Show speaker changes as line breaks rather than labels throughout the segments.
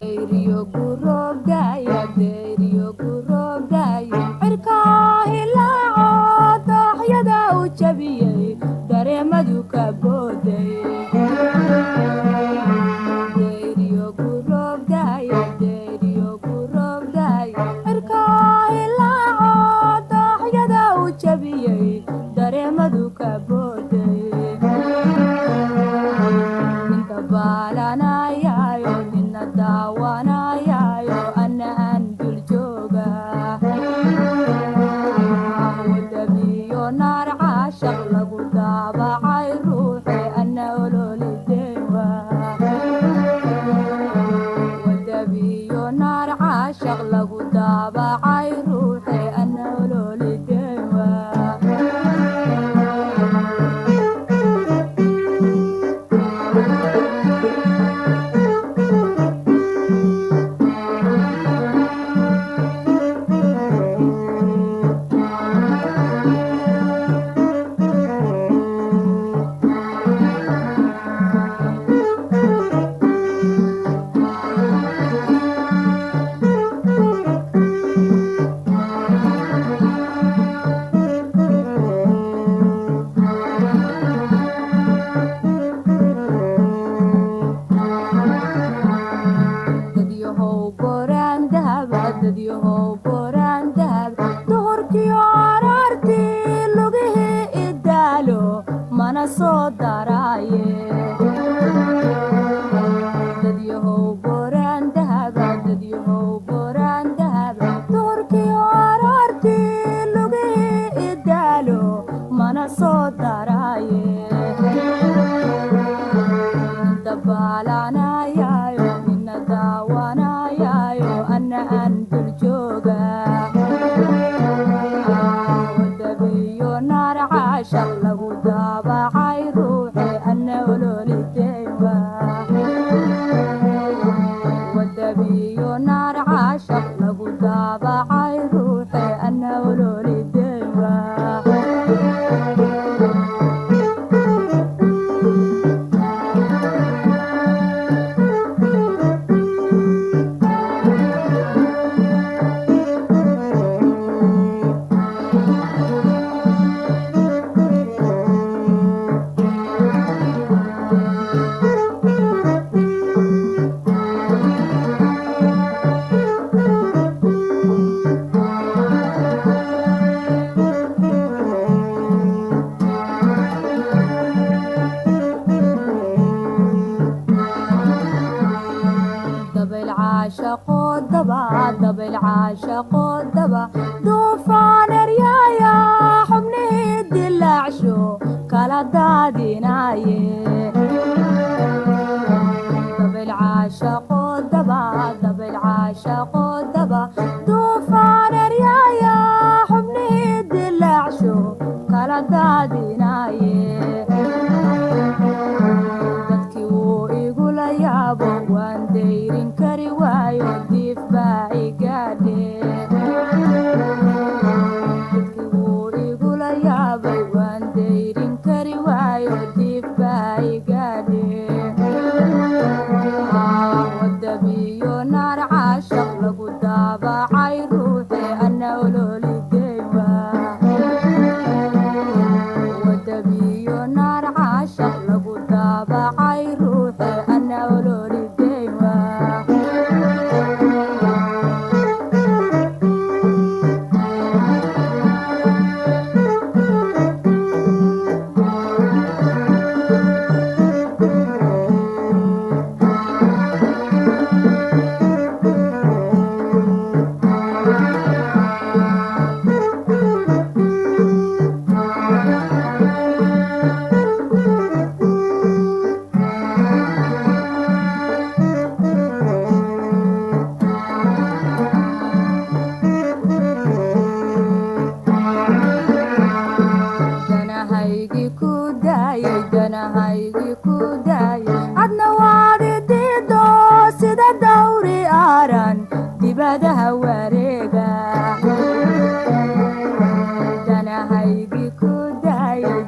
Rio gurub daya, Rio gurub daya. Irkahila dohyada u jabiyay, dareemadu ka booday. Rio gurub daya, Rio gurub daya. Irkahila dohyada u jabiyay, dareemadu ka booday. Ninka baalanayayo, nina daawanayayo, ana aan dul jooga. Wadabiyo naar caashaq lagu daabacay ruuxe, ana ololi deewa. Wadabiyo naar caashaq lagu daabacay ruuxe, ana ololi deewa. Dadyahow boraan dahab, duhurkiyo araartii lugihii idaalo mana soo daraaye. Dadyahow boraan dahab, duhurkiyo araartii lugihii idaalo mana soo daraaye. Dabaalanayayo, nina daawanayayo, ana aan dul jooga. Wadabiyo naar caashaq lagu daabacay ruuxe, ana ololi deewa. Wadabiyo naar caashaq lagu daabacay ruuxe, ana ololi deewa. dabayl caashaqo daba duufaan eryaaya xubnihii dilaacsho kala daadinaaye. dabayl caashaqo daba duufaan eryaaya xubnihii dilaacsho kala daadinaaye. dadkii wuu igula yaabo waan dayrin kari waayo diif baa igaadhe. dadkii wuu igula yaabay waan dayrin kari waayo diif baa igaadhe. wadabiyo naar caashaq lagu daabacay ruuxe ana ololi deewa. wadabiyo naar caashaq lagu daabacay ruuxe ana ololi deewa. danahaygi ku daayay adna waadi diido sida dawri aaran dibadaha wareega. danahaygi ku daayay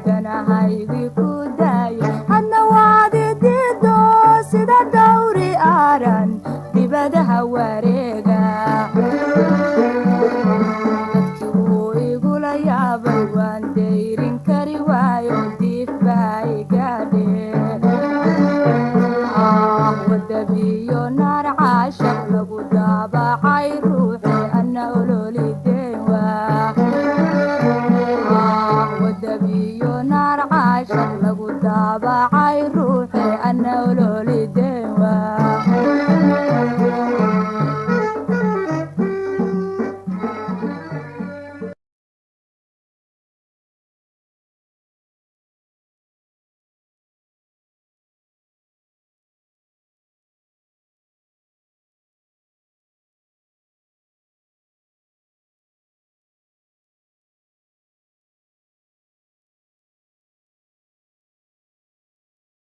adna waadi diido sida dawri aaran dibadaha dowladaha wareega dadkii wuu igula yaabay waan dayrin kari waayo diif baa igaadheen wadabiyo naar caashaq lagu daabacay ruuxi ana ololideen waa wadabiyo naar caashaq lagu daabacay ruuxi ana